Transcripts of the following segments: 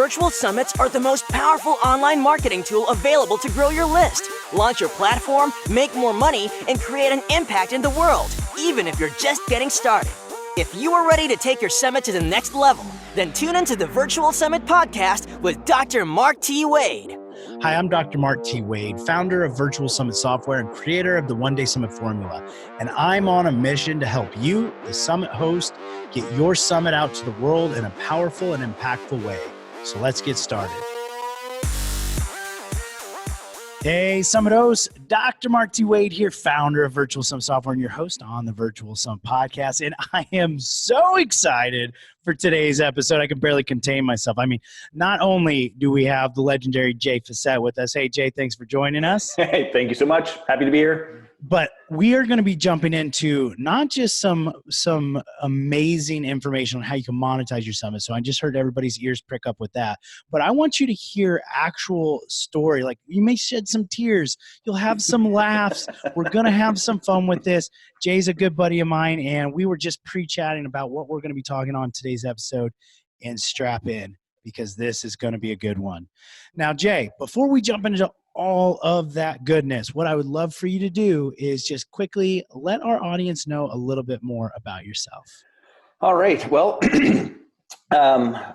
Virtual summits are the most powerful online marketing tool available to grow your list, launch your platform, make more money, and create an impact in the world, even if you're just getting started. If you are ready to take your summit to the next level, then tune into the Virtual Summit podcast with Dr. Mark T. Wade. Hi, I'm Dr. Mark T. Wade, founder of Virtual Summit Software and creator of the One Day Summit Formula. And I'm on a mission to help you, the summit host, get your summit out to the world in a powerful and impactful way. So let's get started. Hey, Summit host, Dr. Mark T. Wade here, founder of Virtual Summit Software and your host on the Virtual Summit podcast. And I am so excited for today's episode. I can barely contain myself. I mean, not only do we have the legendary Jay Fiset with us. Hey, Jay, thanks for joining us. Hey, thank you so much. Happy to be here. But we are going to be jumping into not just some amazing information on how you can monetize your summit. So I just heard everybody's ears prick up with that. But I want you to hear actual story. Like, you may shed some tears. You'll have some laughs. We're going to have some fun with this. Jay's a good buddy of mine, and we were just pre-chatting about what we're going to be talking on today's episode. And strap in, because this is going to be a good one. Now, Jay, before we jump into all of that goodness, what I would love for you to do is just quickly let our audience know a little bit more about yourself. All right. Well,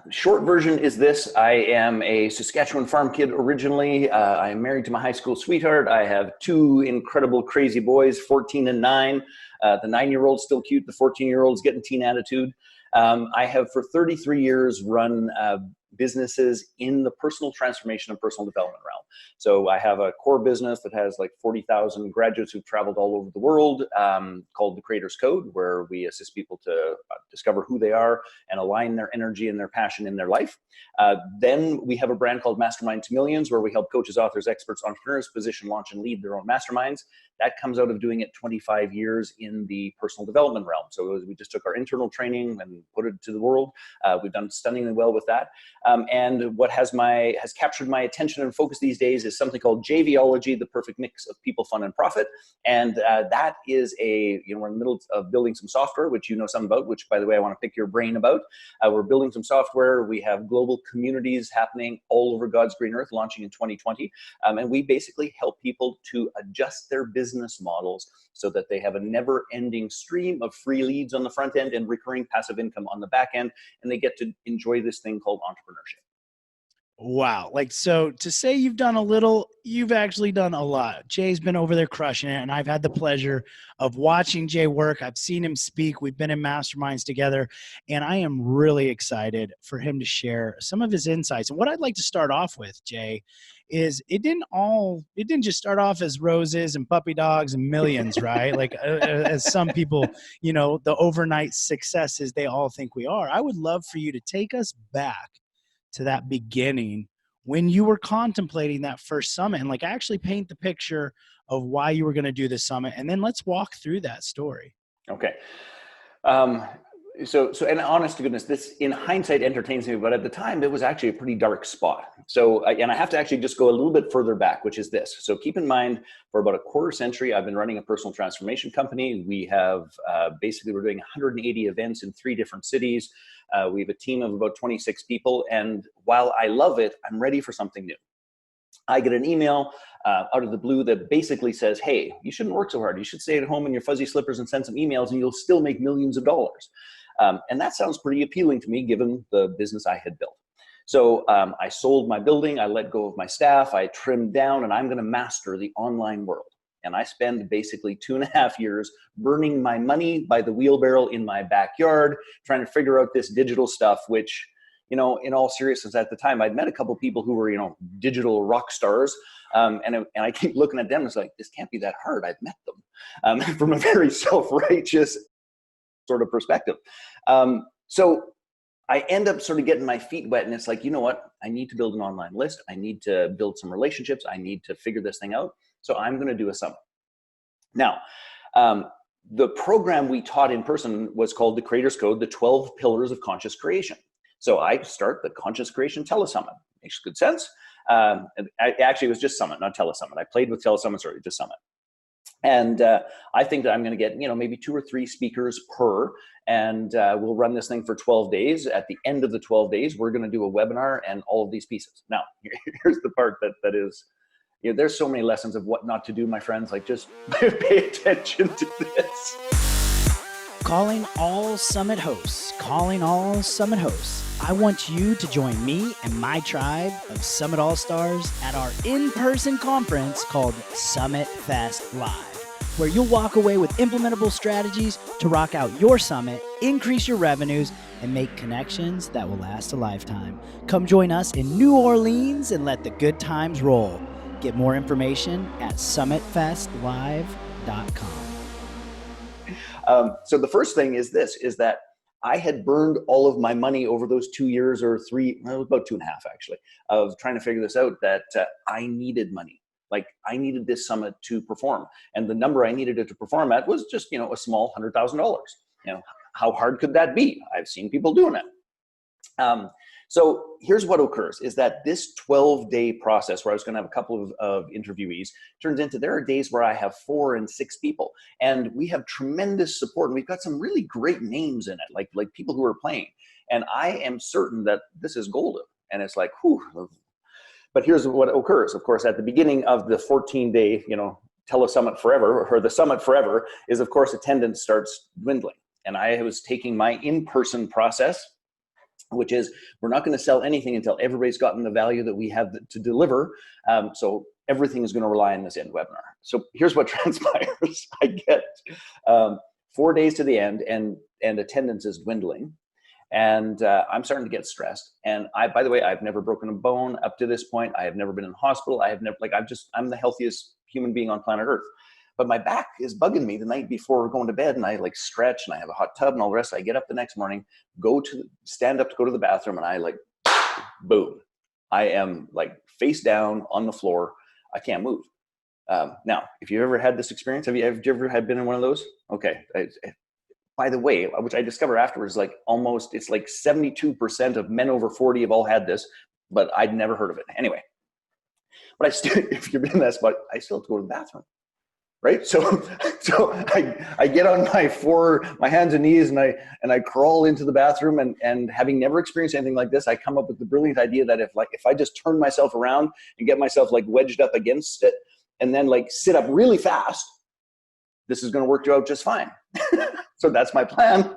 short version is this. I am a Saskatchewan farm kid originally. I am married to my high school sweetheart. I have two incredible crazy boys, 14 and 9. The 9-year-old's still cute. The 14-year-old's getting teen attitude. I have for 33 years run businesses in the personal transformation and personal development realm. So I have a core business that has like 40,000 graduates who've traveled all over the world, called The Creator's Code, where we assist people to discover who they are and align their energy and their passion in their life. Then we have a brand called Mastermind to Millions, where we help coaches, authors, experts, entrepreneurs position, launch, and lead their own masterminds. That comes out of doing it 25 years in the personal development realm. So we just took our internal training and put it to the world. We've done stunningly well with that. And what has captured my attention and focus these days is something called JVology, the perfect mix of people, fun, and profit. And that is we're in the middle of building some software, which you know something about, which, by the way, I want to pick your brain about. We're building some software. We have global communities happening all over God's green earth, launching in 2020. And we basically help people to adjust their business models so that they have a never-ending stream of free leads on the front end and recurring passive income on the back end, and they get to enjoy this thing called entrepreneurship. Wow. Like, so to say you've done a little, you've actually done a lot. Jay's been over there crushing it, and I've had the pleasure of watching Jay work. I've seen him speak. We've been in masterminds together, and I am really excited for him to share some of his insights. And what I'd like to start off with, Jay, is it didn't just start off as roses and puppy dogs and millions, right? Like, as some people, the overnight successes they all think we are. I would love for you to take us back to that beginning when you were contemplating that first summit, and like actually paint the picture of why you were going to do this summit. And then let's walk through that story. Okay. So, and honest to goodness, this in hindsight entertains me, but at the time it was actually a pretty dark spot. So, and I have to actually just go a little bit further back, which is this. So keep in mind, for about a quarter century, I've been running a personal transformation company. We have basically, we're doing 180 events in 3 different cities. We have a team of about 26 people. And while I love it, I'm ready for something new. I get an email out of the blue that basically says, hey, you shouldn't work so hard. You should stay at home in your fuzzy slippers and send some emails and you'll still make millions of dollars. And that sounds pretty appealing to me, given the business I had built. So I sold my building, I let go of my staff, I trimmed down, and I'm going to master the online world. And I spend basically 2.5 years burning my money by the wheelbarrow in my backyard, trying to figure out this digital stuff, which, in all seriousness, at the time, I'd met a couple of people who were, digital rock stars. And I keep looking at them and it's like, this can't be that hard. I've met them from a very self-righteous sort of perspective. So I end up sort of getting my feet wet, and it's like, you know what? I need to build an online list. I need to build some relationships. I need to figure this thing out. So I'm going to do a summit. Now, the program we taught in person was called The Creator's Code, the 12 Pillars of Conscious Creation. So I start the Conscious Creation Telesummit. Makes good sense. And actually, it was just Summit, not Telesummit. I played with Telesummits already, just Summit. And I think that I'm going to get, maybe 2 or 3 speakers per, and we'll run this thing for 12 days. At the end of the 12 days, we're going to do a webinar and all of these pieces. Now, here's the part that is, there's so many lessons of what not to do, my friends. Like, just pay attention to this. Calling all summit hosts. I want you to join me and my tribe of Summit All-Stars at our in-person conference called Summit Fest Live, where you'll walk away with implementable strategies to rock out your summit, increase your revenues, and make connections that will last a lifetime. Come join us in New Orleans and let the good times roll. Get more information at summitfestlive.com. So the first thing is that I had burned all of my money over those 2 years or 3, well, about 2.5 actually, of trying to figure this out, that I needed money. Like, I needed this summit to perform. And the number I needed it to perform at was just, a small $100,000. How hard could that be? I've seen people doing it. So here's what occurs is that this 12-day process where I was going to have a couple of interviewees turns into, there are days where I have 4 and 6 people, and we have tremendous support, and we've got some really great names in it, like people who are playing. And I am certain that this is golden. And it's like, whew. But here's what occurs. Of course, at the beginning of the 14-day, telesummit forever, or the summit forever, is, of course, attendance starts dwindling. And I was taking my in-person process, which is, we're not going to sell anything until everybody's gotten the value that we have to deliver. So everything is going to rely on this end webinar. So here's what transpires. I get 4 days to the end, and attendance is dwindling. And I'm starting to get stressed. And by the way, I've never broken a bone up to this point. I have never been in hospital. I have never, I'm the healthiest human being on planet Earth. But my back is bugging me the night before going to bed, and I stretch, and I have a hot tub and all the rest. I get up the next morning, stand up to go to the bathroom, and I boom. I am face down on the floor. I can't move. Now, if you've ever had this experience, have you ever been in one of those? Okay. By the way, which I discovered afterwards, it's 72% of men over 40 have all had this, but I'd never heard of it. Anyway, but if you've been in that spot, I still have to go to the bathroom. Right. So I get on my hands and knees, and I crawl into the bathroom, and having never experienced anything like this, I come up with the brilliant idea that if I just turn myself around and get myself wedged up against it, and then sit up really fast, this is going to work out just fine. So that's my plan.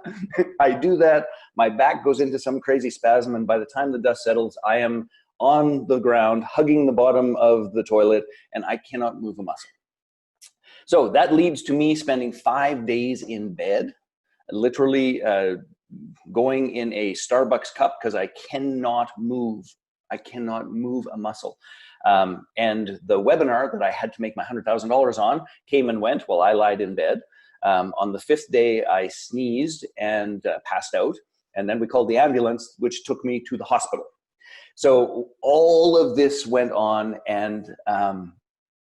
I do that. My back goes into some crazy spasm, and by the time the dust settles, I am on the ground, hugging the bottom of the toilet, and I cannot move a muscle. So that leads to me spending 5 days in bed, literally going in a Starbucks cup because I cannot move. I cannot move a muscle. And the webinar that I had to make my $100,000 on came and went while I lied in bed. On the 5th day, I sneezed and passed out. And then we called the ambulance, which took me to the hospital. So all of this went on,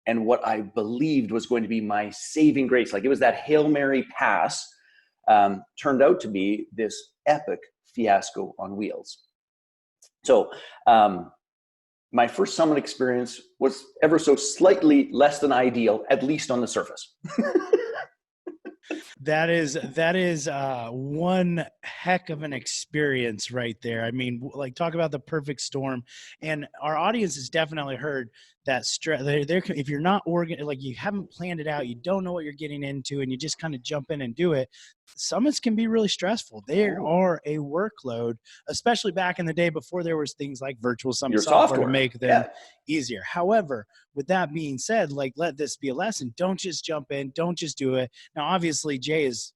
and what I believed was going to be my saving grace, it was that Hail Mary pass, turned out to be this epic fiasco on wheels. So my first summit experience was ever so slightly less than ideal, at least on the surface. That is one heck of an experience right there. I mean, talk about the perfect storm. And our audience has definitely heard that stress. If you're not you haven't planned it out, you don't know what you're getting into, and you just kind of jump in and do it. Summits can be really stressful. There are a workload, especially back in the day before there was things like virtual summit software to make them easier. However, with that being said, let this be a lesson. Don't just jump in. Don't just do it. Now, obviously, Jay is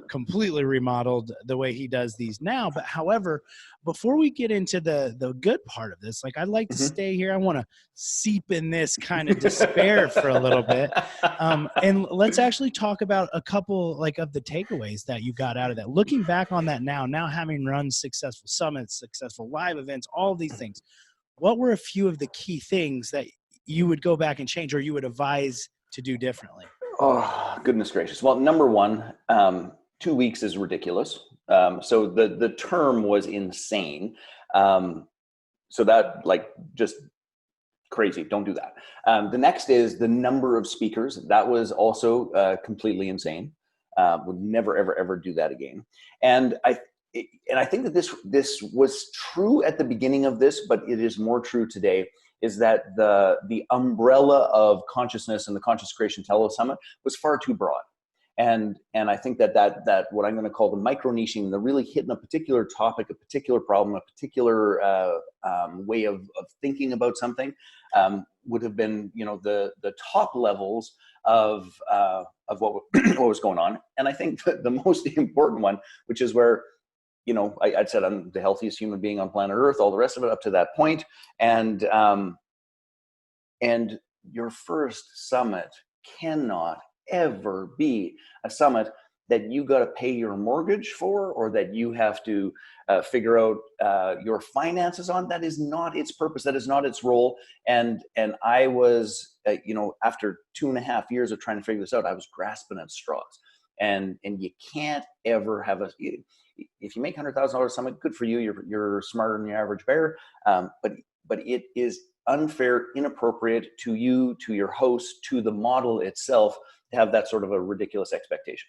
completely remodeled the way he does these now. But however, before we get into the good part of this, I'd like to stay here. I want to seep in this kind of despair for a little bit. And let's actually talk about a couple of the takeaways that you got out of that. Looking back on that now having run successful summits, successful live events, all of these things, what were a few of the key things that you would go back and change, or you would advise to do differently? Oh, goodness gracious. Well, number one, 2 weeks is ridiculous. So the term was insane. So that just crazy. Don't do that. The next is the number of speakers. That was also completely insane. Would never, ever, ever do that again. And I think that this was true at the beginning of this, but it is more true today, is that the umbrella of consciousness and the Conscious Creation Telesummit was far too broad. And I think that what I'm going to call the micro niching, the really hitting a particular topic, a particular problem, a particular way of thinking about something, would have been, the top levels of what was going on. And I think that the most important one, which is where, I'd said I'm the healthiest human being on planet Earth, all the rest of it up to that point, and your first summit cannot ever be a summit that you got to pay your mortgage for, or that you have to figure out your finances on. That is not its purpose. That is not its role. And I was, after 2.5 years of trying to figure this out, I was grasping at straws. And you can't ever have if you make $100,000 summit, good for you. You're smarter than your average bear. But it is unfair, inappropriate to you, to your host, to the model itself, to have that sort of a ridiculous expectation.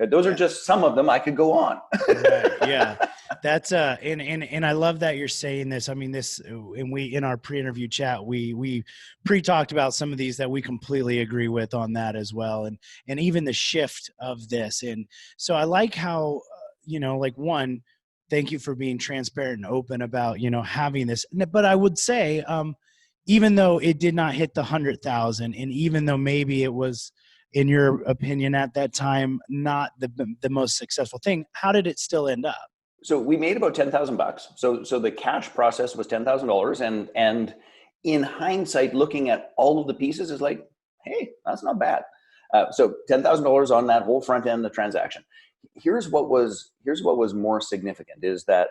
Those are just some of them. I could go on. Right, yeah, that's and I love that you're saying this. I mean, this, and we, in our pre-interview chat, we pre-talked about some of these that we completely agree with on that as well, and even the shift of this. And so I like how, one, thank you for being transparent and open about, having this. But I would say, even though it did not hit the 100,000, and even though maybe it was, in your opinion at that time, not the most successful thing, how did it still end up? So we made about $10,000. So the cash process was $10,000, and in hindsight, looking at all of the pieces, is like, hey, that's not bad. So $10,000 on that whole front end of the transaction. Here's what was more significant, is that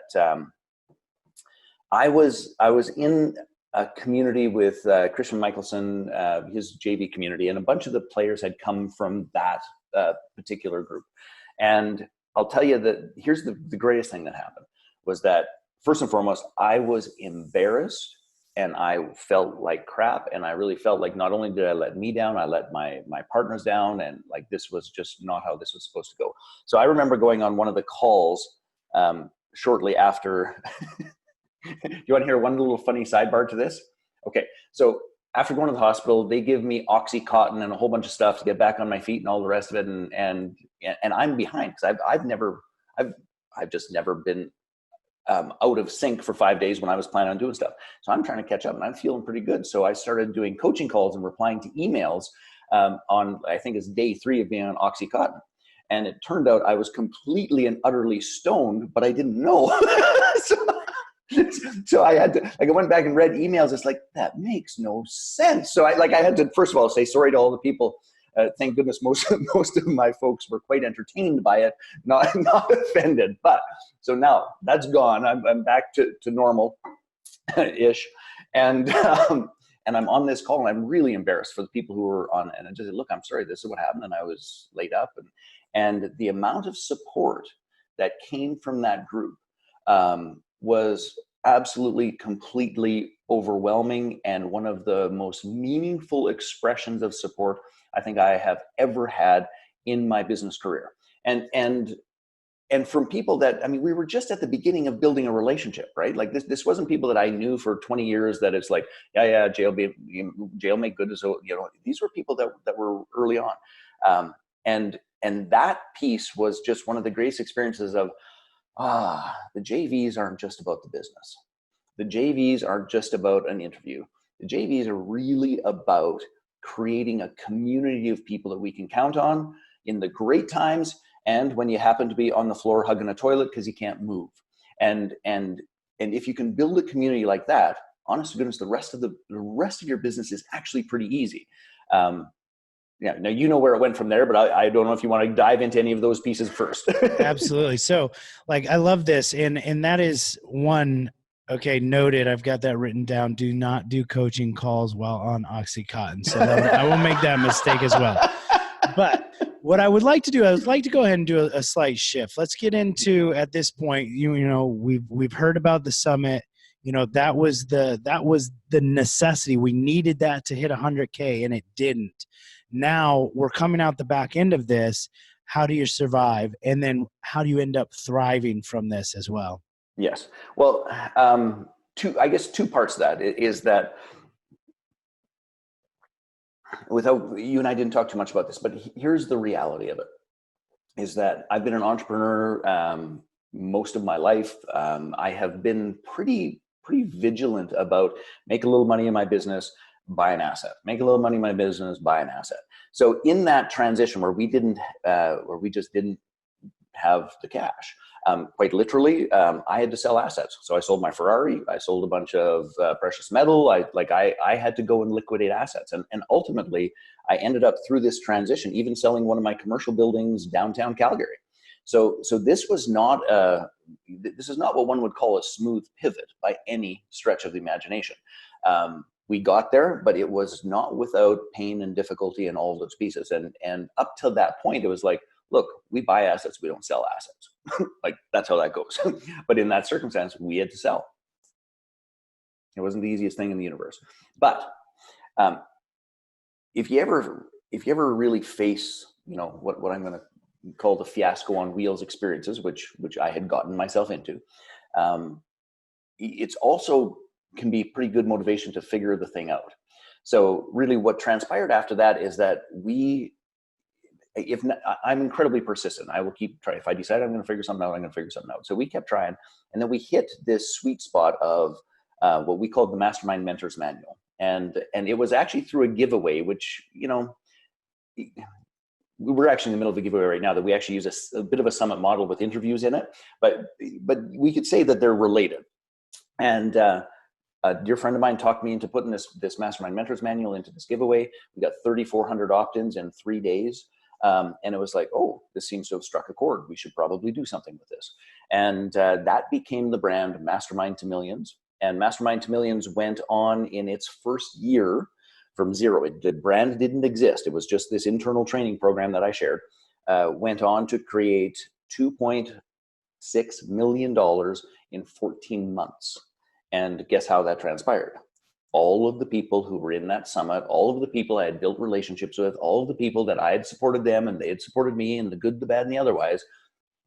I was in a community with Christian Michelson, his JV community, and a bunch of the players had come from that particular group. And I'll tell you that here's the greatest thing that happened, was that first and foremost, I was embarrassed and I felt like crap. And I really felt like not only did I let me down, I let my partners down, and like this was just not how this was supposed to go. So I remember going on one of the calls shortly after. You want to hear one little funny sidebar to this? Okay, so after going to the hospital, they give me Oxycontin and a whole bunch of stuff to get back on my feet and all the rest of it, and I'm behind because I've just never been out of sync for 5 days when I was planning on doing stuff. So I'm trying to catch up, and I'm feeling pretty good. So I started doing coaching calls and replying to emails on, I think it's day 3 of being on Oxycontin. And it turned out I was completely and utterly stoned, but I didn't know. So I had to, I went back and read emails. It's like, that makes no sense. So I had to, first of all, say sorry to all the people. Thank goodness most of my folks were quite entertained by it, not offended. But so now that's gone. I'm back to normal ish. And I'm on this call, and I'm really embarrassed for the people who were on it. And I just said, look, I'm sorry, this is what happened. And I was laid up, and the amount of support that came from that group was absolutely, completely overwhelming, and one of the most meaningful expressions of support I think I have ever had in my business career. And from people that, I mean, we were just at the beginning of building a relationship, right? Like this wasn't people that I knew for 20 years that it's like, yeah, Jay will make good as, these were people that were early on. And that piece was just one of the greatest experiences of, the JVs aren't just about the business. The JVs aren't just about an interview. The JVs are really about creating a community of people that we can count on in the great times, and when you happen to be on the floor hugging a toilet because you can't move. And if you can build a community like that, honest to goodness, the rest of your business is actually pretty easy. Yeah, now you know where it went from there, but I don't know if you want to dive into any of those pieces first. Absolutely. So, I love this, and that is one. Okay, noted. I've got that written down. Do not do coaching calls while on Oxycontin. So I will make that mistake as well. But what I would like to do, I would like to go ahead and do a slight shift. Let's get into, at this point, we've heard about the summit. that was the necessity. We needed that to hit 100K and it didn't. Now we're coming out the back end of this. How do you survive? And then how do you end up thriving from this as well? Yes. Well, two parts of that is that, without you and I didn't talk too much about this, but here's the reality of it, is that I've been an entrepreneur most of my life. I have been pretty vigilant about make a little money in my business, buy an asset, make a little money in my business, buy an asset. So in that transition where we just didn't have the cash, quite literally, I had to sell assets. So I sold my Ferrari, I sold a bunch of precious metal. I had to go and liquidate assets. And ultimately I ended up through this transition, even selling one of my commercial buildings downtown Calgary. So this is not what one would call a smooth pivot by any stretch of the imagination. We got there, but it was not without pain and difficulty and all of those pieces. And up till that point, it was like, look, we buy assets, we don't sell assets. Like, that's how that goes. But in that circumstance, we had to sell. It wasn't the easiest thing in the universe. But if you ever really face, what I'm going to call the fiasco on wheels experiences, which I had gotten myself into, it's also can be pretty good motivation to figure the thing out. So really what transpired after that is that I'm incredibly persistent. I will keep trying. If I decide I'm going to figure something out, I'm going to figure something out. So we kept trying, and then we hit this sweet spot of what we called the Mastermind Mentors Manual. And it was actually through a giveaway, which, we're actually in the middle of a giveaway right now that we actually use a bit of a summit model with interviews in it, but we could say that they're related. And a dear friend of mine talked me into putting this Mastermind Mentors Manual into this giveaway. We got 3,400 opt-ins in 3 days. And it was like, oh, this seems to have struck a chord. We should probably do something with this. And that became the brand Mastermind to Millions. And Mastermind to Millions went on in its first year from zero. The brand didn't exist. It was just this internal training program that I shared. Went on to create $2.6 million in 14 months. And guess how that transpired? All of the people who were in that summit, all of the people I had built relationships with, all of the people that I had supported them and they had supported me, and the good, the bad, and the otherwise,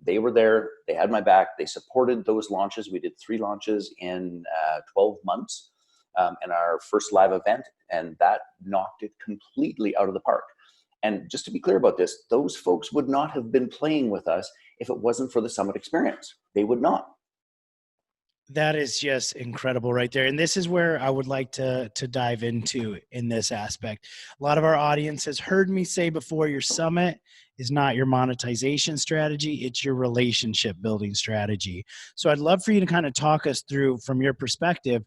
they were there. They had my back. They supported those launches. We did 3 launches in 12 months in our first live event, and that knocked it completely out of the park. And just to be clear about this, those folks would not have been playing with us if it wasn't for the summit experience. They would not. That is just incredible right there. And this is where I would like to dive into in this aspect. A lot of our audience has heard me say before, your summit is not your monetization strategy. It's your relationship building strategy. So I'd love for you to kind of talk us through, from your perspective,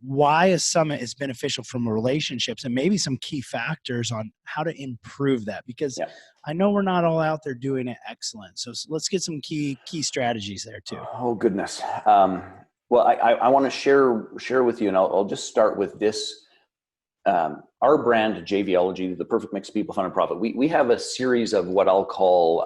why a summit is beneficial from relationships and maybe some key factors on how to improve that, because I know we're not all out there doing it excellent. So let's get some key strategies there too. Oh, goodness. Well, I want to share with you, and I'll just start with this. Our brand, JVology, the perfect mix of people, fun, and profit. We have a series of what I'll call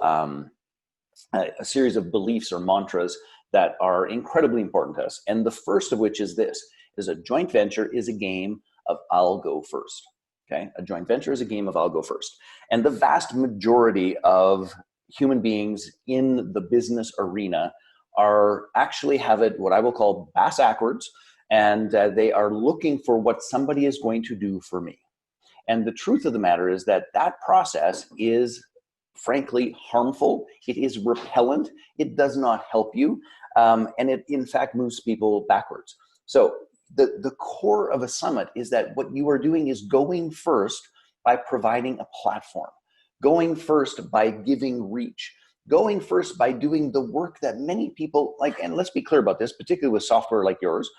a series of beliefs or mantras that are incredibly important to us. And the first of which is this: is a joint venture is a game of I'll go first. Okay, a joint venture is a game of I'll go first. And the vast majority of human beings in the business arena are actually have it what I will call bass backwards, and they are looking for what somebody is going to do for me. And the truth of the matter is that process is frankly harmful. It is repellent. It does not help you, and it in fact moves people backwards. So the core of a summit is that what you are doing is going first by providing a platform, going first by giving reach, going first by doing the work that many people like. And let's be clear about this, particularly with software like yours.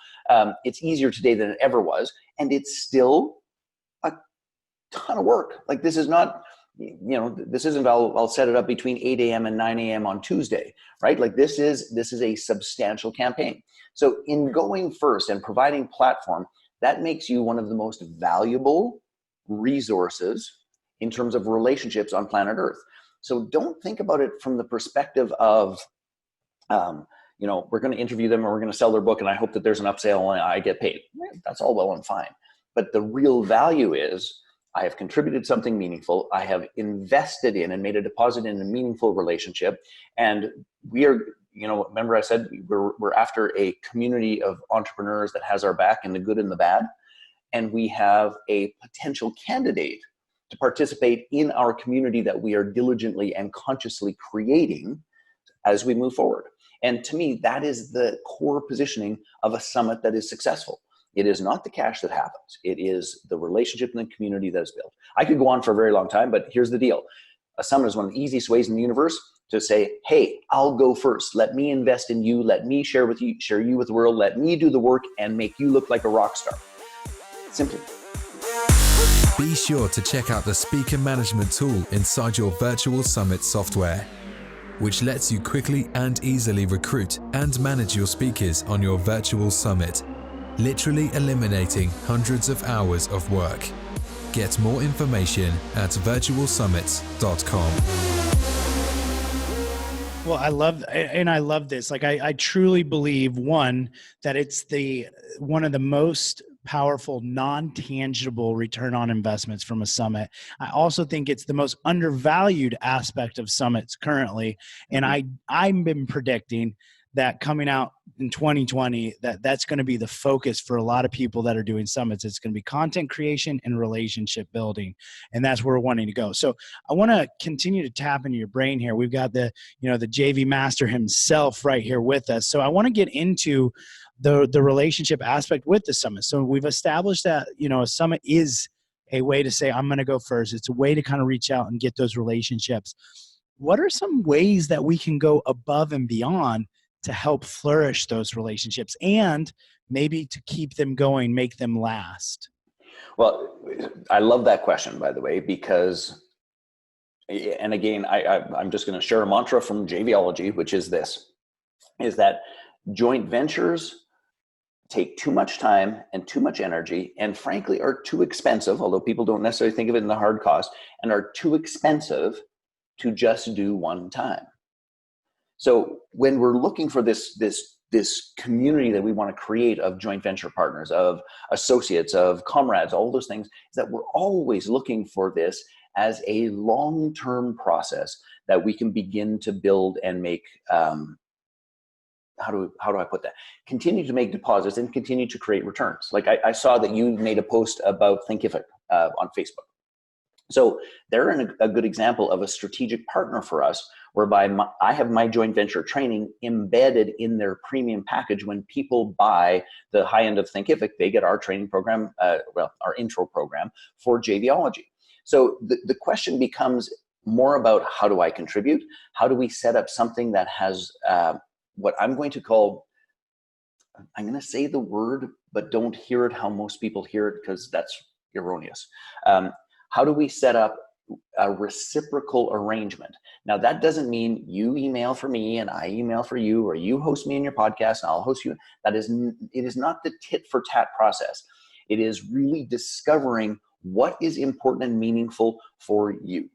It's easier today than it ever was, and it's still a ton of work. Like, this is not, this isn't I'll set it up between 8 a.m. and 9 a.m. on Tuesday, right? Like, this is a substantial campaign. So in going first and providing platform, that makes you one of the most valuable resources in terms of relationships on planet Earth. So don't think about it from the perspective of, we're going to interview them and we're going to sell their book and I hope that there's an upsell and I get paid. That's all well and fine. But the real value is I have contributed something meaningful. I have invested in and made a deposit in a meaningful relationship. And we are, remember I said we're after a community of entrepreneurs that has our back in the good and the bad. And we have a potential candidate to participate in our community that we are diligently and consciously creating as we move forward. And to me, that is the core positioning of a summit that is successful. It is not the cash that happens. It is the relationship and the community that is built. I could go on for a very long time, but here's the deal. A summit is one of the easiest ways in the universe to say, hey, I'll go first. Let me invest in you. Let me share you with the world. Let me do the work and make you look like a rock star. Simply. Be sure to check out the speaker management tool inside your virtual summit software, which lets you quickly and easily recruit and manage your speakers on your virtual summit, literally eliminating hundreds of hours of work. Get more information at virtualsummits.com. Well, I love this. Like, I truly believe, one, that it's one of the most powerful, non-tangible return on investments from a summit. I also think it's the most undervalued aspect of summits currently. And I've been predicting that coming out in 2020, that's going to be the focus for a lot of people that are doing summits. It's going to be content creation and relationship building. And that's where we're wanting to go. So I want to continue to tap into your brain here. We've got the JV master himself right here with us. So I want to get into the relationship aspect with the summit. So we've established that, a summit is a way to say, I'm going to go first. It's a way to kind of reach out and get those relationships. What are some ways that we can go above and beyond to help flourish those relationships and maybe to keep them going, make them last? Well, I love that question, by the way, because, and again, I'm just going to share a mantra from JVology, which is this, is that joint ventures take too much time and too much energy and frankly are too expensive, although people don't necessarily think of it in the hard cost, and are too expensive to just do one time. So when we're looking for this community that we want to create of joint venture partners, of associates, of comrades, all those things, is that we're always looking for this as a long-term process that we can begin to build and make, how do I put that? Continue to make deposits and continue to create returns. Like I saw that you made a post about Thinkific on Facebook. So they're a good example of a strategic partner for us, whereby I have my joint venture training embedded in their premium package. When people buy the high end of Thinkific, they get our training program, our intro program for JVology. So the question becomes more about how do I contribute? How do we set up something that has what I'm going to call, I'm going to say the word, but don't hear it how most people hear it because that's erroneous. How do we set up a reciprocal arrangement? Now, that doesn't mean you email for me and I email for you, or you host me in your podcast and I'll host you. It is not the tit for tat process. It is really discovering what is important and meaningful for you.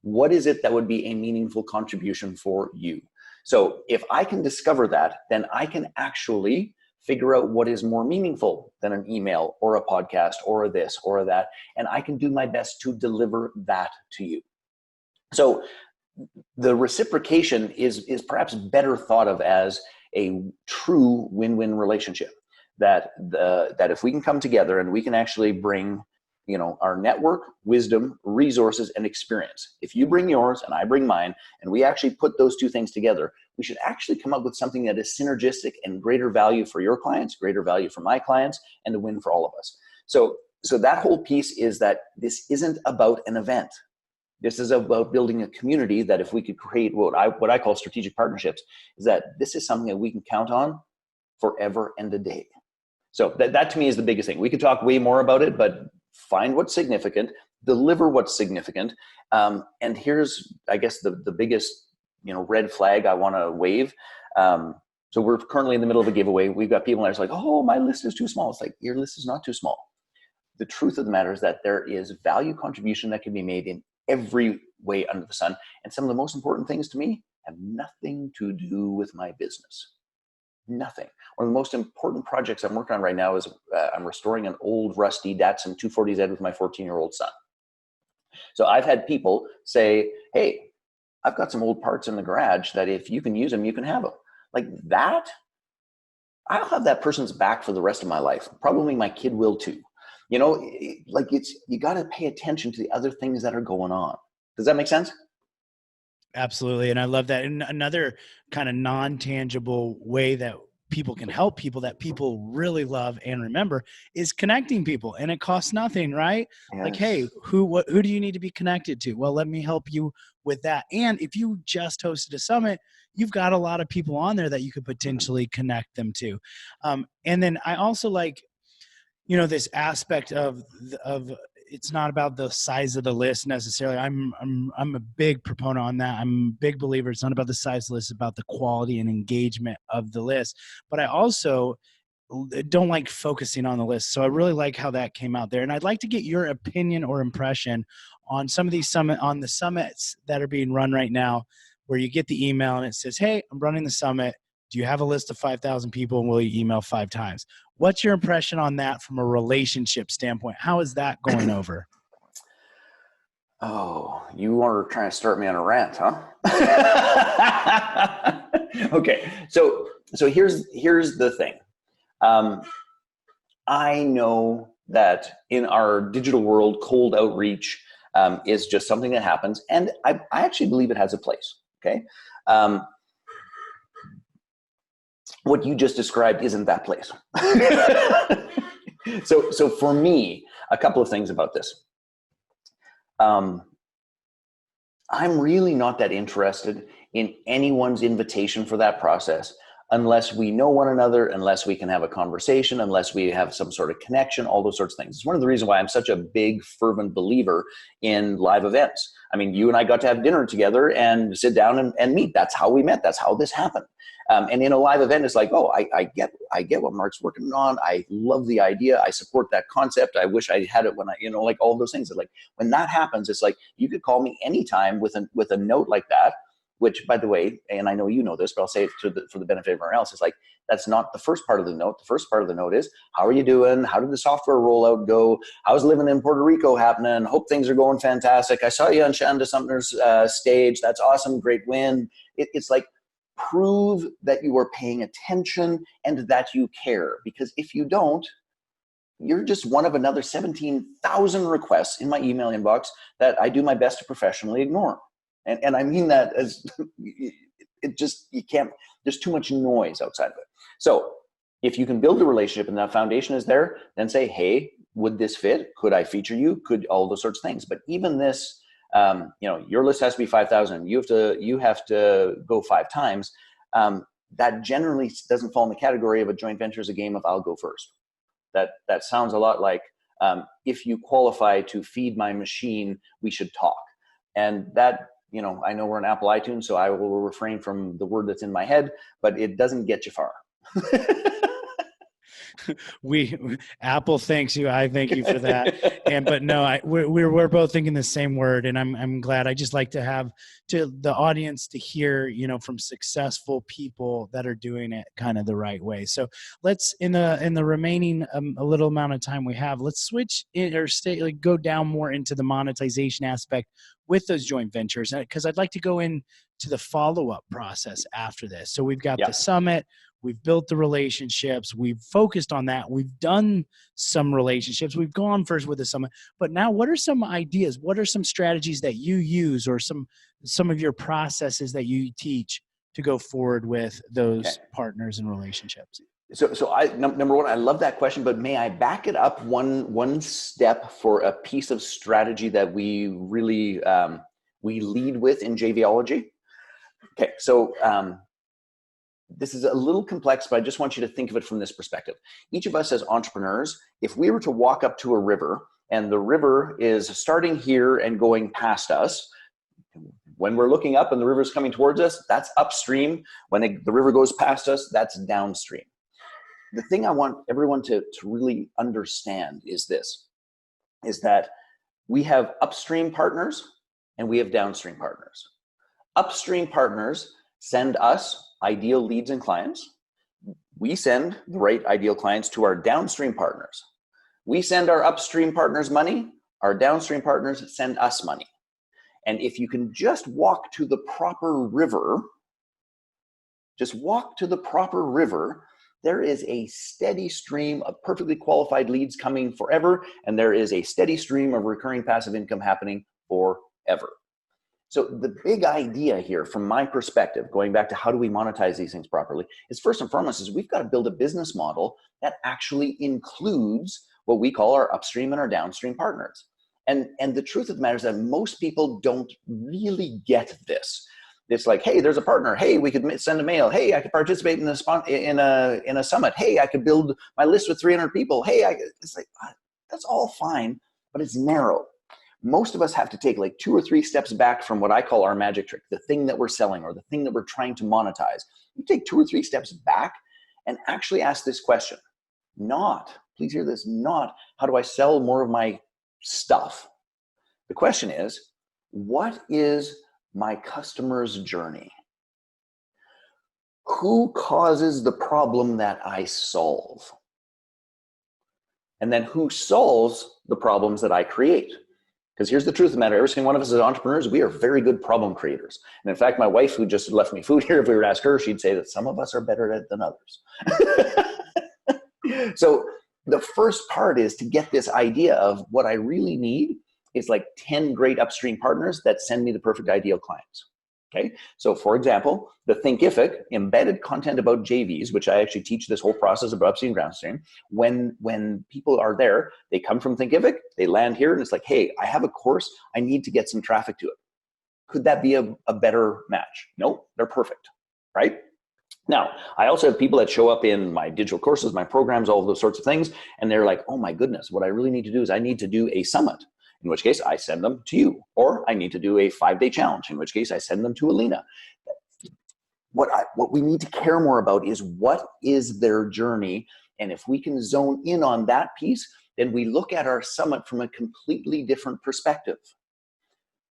What is it that would be a meaningful contribution for you? So if I can discover that, then I can actually figure out what is more meaningful than an email or a podcast or this or that, and I can do my best to deliver that to you. So the reciprocation is perhaps better thought of as a true win-win relationship, that if we can come together and we can actually bring our network, wisdom, resources, and experience. If you bring yours and I bring mine, and we actually put those two things together, we should actually come up with something that is synergistic and greater value for your clients, greater value for my clients, and a win for all of us. So that whole piece is that this isn't about an event. This is about building a community that if we could create what I call strategic partnerships, is that this is something that we can count on forever and a day. So that to me is the biggest thing. We could talk way more about it, but find what's significant, deliver what's significant. And here's, I guess, the biggest, red flag I want to wave. So we're currently in the middle of a giveaway. We've got people that are like, oh, my list is too small. It's like, your list is not too small. The truth of the matter is that there is value contribution that can be made in every way under the sun. And some of the most important things to me have nothing to do with my business. Nothing. One of the most important projects I'm working on right now is I'm restoring an old rusty Datsun 240Z with my 14-year-old son. So I've had people say, hey, I've got some old parts in the garage that if you can use them, you can have them. Like that, I'll have that person's back for the rest of my life. Probably my kid will too. You know, like you got to pay attention to the other things that are going on. Does that make sense? Absolutely. And I love that. And another kind of non-tangible way that people can help people that people really love and remember is connecting people. And it costs nothing, right? Yes. Like, hey, who do you need to be connected to? Well, let me help you with that. And if you just hosted a summit, you've got a lot of people on there that you could potentially connect them to. And then I also like, this aspect of it's not about the size of the list necessarily. I'm a big proponent on that. I'm a big believer. It's not about the size of the list, it's about the quality and engagement of the list. But I also don't like focusing on the list. So I really like how that came out there. And I'd like to get your opinion or impression on some of these summits that are being run right now, where you get the email and it says, hey, I'm running the summit. Do you have a list of 5,000 people and will you email 5 times? What's your impression on that from a relationship standpoint? How is that going over? Oh, you are trying to start me on a rant, huh? Okay, so here's the thing. I know that in our digital world, cold outreach is just something that happens, and I actually believe it has a place. Okay. What you just described isn't that place. So for me, a couple of things about this. I'm really not that interested in anyone's invitation for that process unless we know one another, unless we can have a conversation, unless we have some sort of connection, all those sorts of things. It's one of the reasons why I'm such a big, fervent believer in live events. I mean, you and I got to have dinner together and sit down and meet. That's how we met. That's how this happened. And in a live event, it's like, oh, I get what Mark's working on. I love the idea. I support that concept. I wish I had it when like all those things. Like when that happens, it's like you could call me anytime with a note like that. Which, by the way, and I know you know this, but I'll say it for the benefit of everyone else. It's like that's not the first part of the note. The first part of the note is, how are you doing? How did the software rollout go? How's living in Puerto Rico happening? Hope things are going fantastic. I saw you on Shanda Sumner's stage. That's awesome. Great win. It's like, prove that you are paying attention and that you care. Because if you don't, you're just one of another 17,000 requests in my email inbox that I do my best to professionally ignore. And I mean that as you can't, there's too much noise outside of it. So if you can build a relationship and that foundation is there, then say, hey, would this fit? Could I feature you? Could all those sorts of things. But even this, your list has to be 5,000. You have to go 5 times. That generally doesn't fall in the category of a joint venture as a game of I'll go first. That sounds a lot like if you qualify to feed my machine, we should talk. And that, I know we're on Apple iTunes, so I will refrain from the word that's in my head, but it doesn't get you far. Apple thanks you. I thank you for that. But no, we're both thinking the same word, and I'm glad. I just like to have to the audience to hear, from successful people that are doing it kind of the right way. So let's in the remaining a little amount of time we have, let's switch go down more into the monetization aspect with those joint ventures, because I'd like to go into the follow-up process after this. So we've got the summit. We've built the relationships. We've focused on that. We've done some relationships. We've gone first with the summit. But now what are some ideas? What are some strategies that you use or some of your processes that you teach to go forward with those partners and relationships? So I, number one, I love that question, but may I back it up one step for a piece of strategy that we really, we lead with in JVology? Okay, so this is a little complex, but I just want you to think of it from this perspective. Each of us as entrepreneurs, if we were to walk up to a river and the river is starting here and going past us, when we're looking up and the river is coming towards us, that's upstream. When the river goes past us, that's downstream. The thing I want everyone to really understand is this, is that we have upstream partners and we have downstream partners. Upstream partners send us ideal leads and clients. We send the right ideal clients to our downstream partners. We send our upstream partners money. Our downstream partners send us money. And if you can just walk to the proper river, there is a steady stream of perfectly qualified leads coming forever, and there is a steady stream of recurring passive income happening forever. So the big idea here, from my perspective, going back to how do we monetize these things properly, is first and foremost is we've got to build a business model that actually includes what we call our upstream and our downstream partners. And the truth of the matter is that most people don't really get this. It's like, hey, there's a partner. Hey, we could send a mail. Hey, I could participate in a summit. Hey, I could build my list with 300 people. Hey, it's like, that's all fine, but it's narrow. Most of us have to take like 2 or 3 steps back from what I call our magic trick, the thing that we're selling or the thing that we're trying to monetize. You take 2 or 3 steps back and actually ask this question. Please hear this, not how do I sell more of my stuff? The question is, what is my customer's journey? Who causes the problem that I solve? And then who solves the problems that I create? Because here's the truth of the matter. Every single one of us as entrepreneurs, we are very good problem creators. And in fact, my wife, who just left me food here, if we were to ask her, she'd say that some of us are better at it than others. So the first part is to get this idea of what I really need is like 10 great upstream partners that send me the perfect ideal clients. Okay, so for example, the Thinkific embedded content about JVs, which I actually teach this whole process about upstream and downstream. When people are there, they come from Thinkific, they land here, and it's like, hey, I have a course, I need to get some traffic to it. Could that be a better match? No, they're perfect, right? Now, I also have people that show up in my digital courses, my programs, all of those sorts of things, and they're like, oh my goodness, what I really need to do is I need to do a summit. In which case I send them to you, or I need to do a 5-day challenge, in which case I send them to Alina. What we need to care more about is what is their journey. And if we can zone in on that piece, then we look at our summit from a completely different perspective.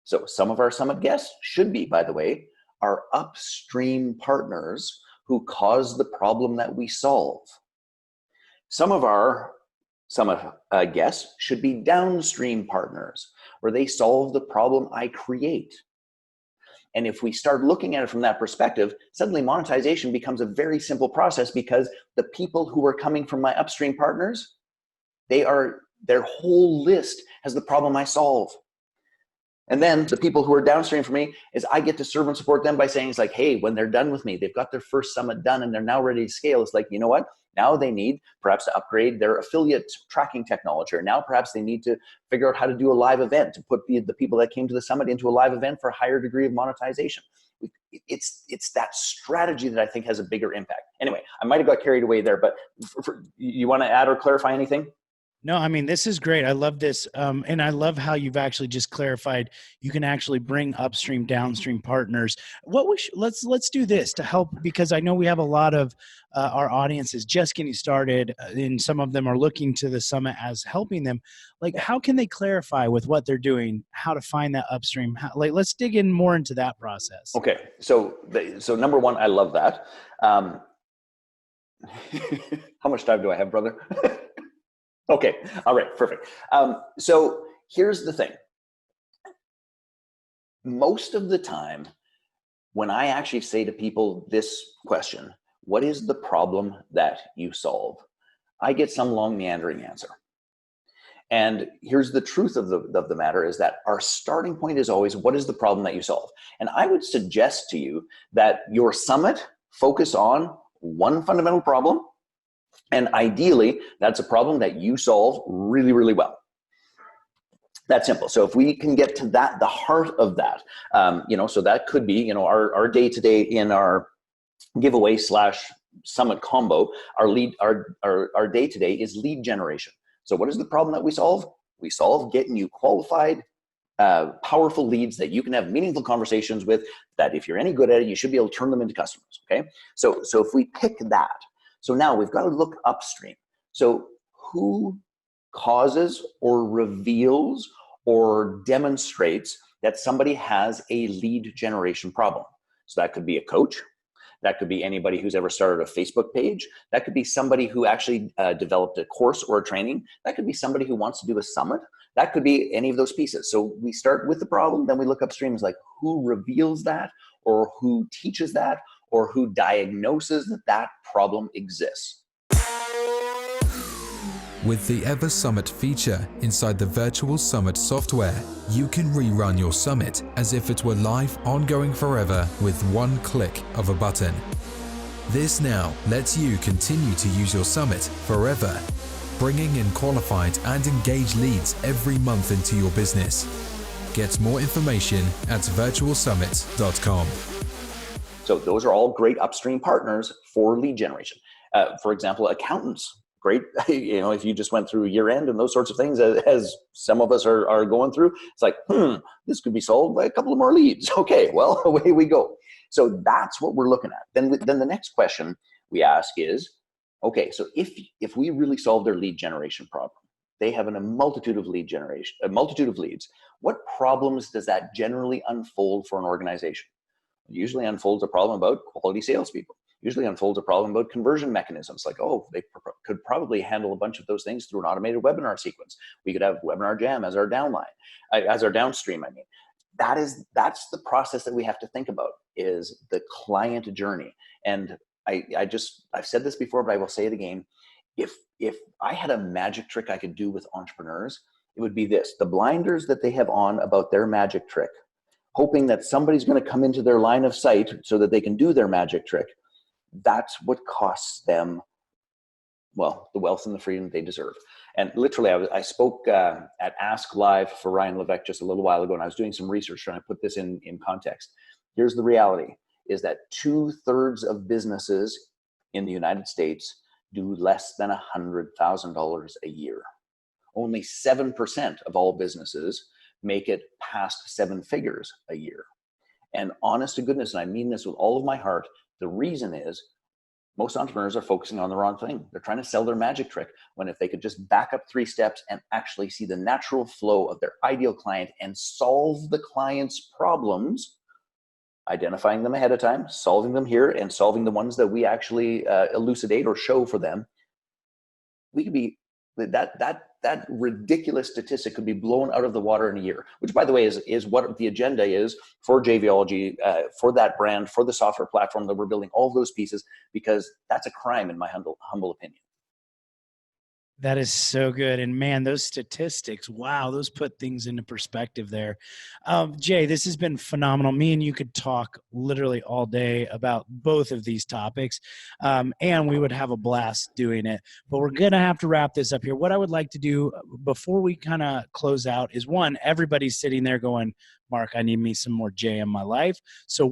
So some of our summit guests should be, by the way, our upstream partners who cause the problem that we solve. Some of our guests should be downstream partners, where they solve the problem I create. And if we start looking at it from that perspective, suddenly monetization becomes a very simple process, because the people who are coming from my upstream partners, their whole list has the problem I solve. And then the people who are downstream for me is I get to serve and support them by saying, it's like, hey, when they're done with me, they've got their first summit done and they're now ready to scale. It's like, you know what? Now they need perhaps to upgrade their affiliate tracking technology, or now perhaps they need to figure out how to do a live event to put the people that came to the summit into a live event for a higher degree of monetization. It's that strategy that I think has a bigger impact. Anyway, I might have got carried away there, but you want to add or clarify anything? No, I mean, this is great. I love this. And I love how you've actually just clarified you can actually bring upstream, downstream partners. Let's do this to help, because I know we have a lot of our audience is just getting started, and some of them are looking to the summit as helping them. Like, how can they clarify with what they're doing, how to find that upstream? Let's dig in more into that process. Okay. So number one, I love that. How much time do I have, brother? Okay. All right. Perfect. So here's the thing. Most of the time, when I actually say to people this question, what is the problem that you solve? I get some long meandering answer. And here's the truth of the matter is that our starting point is always, what is the problem that you solve? And I would suggest to you that your summit focus on one fundamental problem. And ideally, that's a problem that you solve really, really well. That's simple. So if we can get to that, the heart of that, so that could be, our day today in our giveaway / summit combo, our day today is lead generation. So what is the problem that we solve? We solve getting you qualified, powerful leads that you can have meaningful conversations with, that if you're any good at it, you should be able to turn them into customers. Okay. So if we pick that, so now we've got to look upstream. So who causes or reveals or demonstrates that somebody has a lead generation problem? So that could be a coach. That could be anybody who's ever started a Facebook page. That could be somebody who actually developed a course or a training. That could be somebody who wants to do a summit. That could be any of those pieces. So we start with the problem, then we look upstream as like who reveals that, or who teaches that, or who diagnoses that that problem exists. With the Ever Summit feature inside the Virtual Summit software, you can rerun your summit as if it were live, ongoing forever with one click of a button. This now lets you continue to use your summit forever, bringing in qualified and engaged leads every month into your business. Get more information at virtualsummit.com. So those are all great upstream partners for lead generation. For example, accountants. Great, if you just went through year end and those sorts of things, as some of us are going through, it's like, this could be solved by a couple of more leads. Okay, well, away we go. So that's what we're looking at. Then the next question we ask is, okay, so if we really solve their lead generation problem, they have a multitude of leads. What problems does that generally unfold for an organization? It usually unfolds a problem about quality salespeople. Usually unfolds a problem about conversion mechanisms, like, they could probably handle a bunch of those things through an automated webinar sequence. We could have Webinar Jam as our downline, as our downstream, I mean. That's the process that we have to think about, is the client journey. And I've said this before, but I will say it again. If I had a magic trick I could do with entrepreneurs, it would be this: the blinders that they have on about their magic trick, hoping that somebody's going to come into their line of sight so that they can do their magic trick. That's what costs them, the wealth and the freedom they deserve. And literally, I spoke at Ask Live for Ryan Levesque just a little while ago, and I was doing some research trying to put this in context. Here's the reality, is that 2/3 of businesses in the United States do less than $100,000 a year. Only 7% of all businesses make it past 7 figures a year. And honest to goodness, and I mean this with all of my heart, the reason is most entrepreneurs are focusing on the wrong thing. They're trying to sell their magic trick, when if they could just back up 3 steps and actually see the natural flow of their ideal client and solve the client's problems, identifying them ahead of time, solving them here, and solving the ones that we actually elucidate or show for them, we could be that ridiculous statistic could be blown out of the water in a year, which, by the way, is what the agenda is for JVology, for that brand, for the software platform that we're building, all of those pieces, because that's a crime in my humble opinion. That is so good. And man, those statistics, wow, those put things into perspective there. Jay, this has been phenomenal. Me and you could talk literally all day about both of these topics, and we would have a blast doing it. But we're going to have to wrap this up here. What I would like to do before we kind of close out is, one, everybody's sitting there going, Mark, I need me some more Jay in my life. So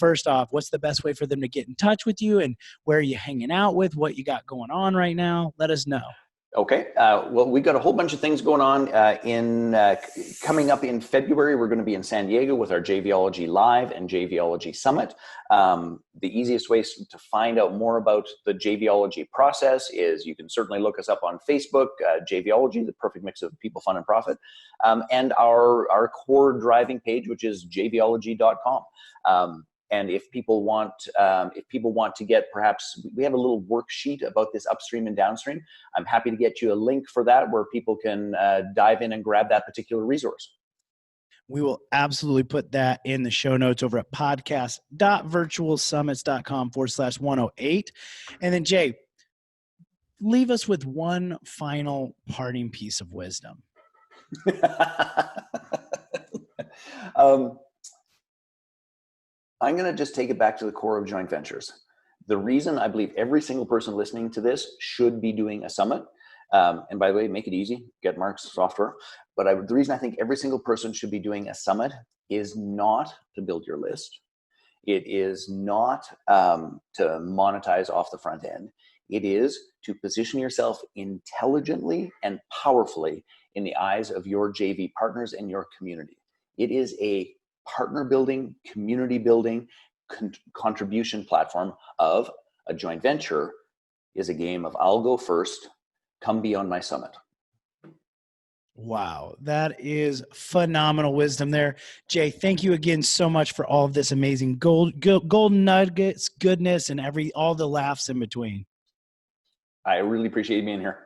first off, what's the best way for them to get in touch with you, and where are you hanging out with, what you got going on right now? Let us know. Okay. Well, we've got a whole bunch of things going on coming up in February. We're going to be in San Diego with our JVology Live and JVology Summit. The easiest ways to find out more about the JVology process is you can certainly look us up on Facebook, JVology, the perfect mix of people, fun, and profit, and our core driving page, which is jvology.com. And if people want to get, perhaps we have a little worksheet about this upstream and downstream, I'm happy to get you a link for that where people can dive in and grab that particular resource. We will absolutely put that in the show notes over at podcast.virtualsummits.com/108. And then, Jay, leave us with one final parting piece of wisdom. I'm going to just take it back to the core of joint ventures. The reason I believe every single person listening to this should be doing a summit, and by the way, make it easy, get Mark's software. But the reason I think every single person should be doing a summit is not to build your list. It is not to monetize off the front end. It is to position yourself intelligently and powerfully in the eyes of your JV partners and your community. It is a partner building, community building, contribution platform of a joint venture is a game of I'll go first, come be on my summit. Wow, that is phenomenal wisdom there. Jay, thank you again so much for all of this amazing golden nuggets, goodness, and all the laughs in between. I really appreciate you being here.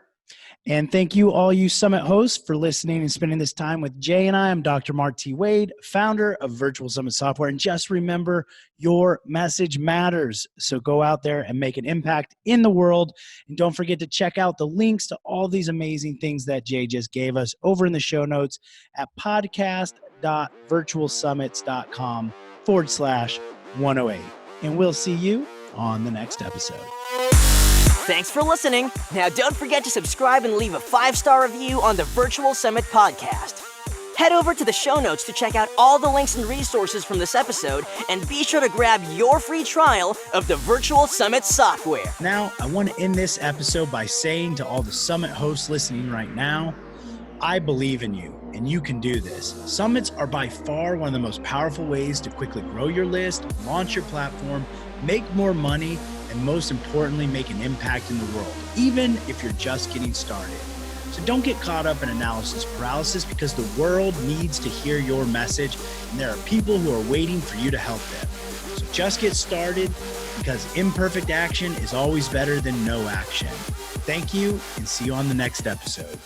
And thank you, all you Summit hosts, for listening and spending this time with Jay and I. I'm Dr. Mark T. Wade, founder of Virtual Summit Software. And just remember, your message matters. So go out there and make an impact in the world. And don't forget to check out the links to all these amazing things that Jay just gave us over in the show notes at podcast.virtualsummits.com/108. And we'll see you on the next episode. Thanks for listening. Now don't forget to subscribe and leave a 5-star review on the Virtual Summit podcast. Head over to the show notes to check out all the links and resources from this episode, and be sure to grab your free trial of the Virtual Summit software. Now, I want to end this episode by saying to all the Summit hosts listening right now, I believe in you, and you can do this. Summits are by far one of the most powerful ways to quickly grow your list, launch your platform, make more money, and most importantly, make an impact in the world, even if you're just getting started. So don't get caught up in analysis paralysis, because the world needs to hear your message, and there are people who are waiting for you to help them. So just get started, because imperfect action is always better than no action. Thank you, and see you on the next episode.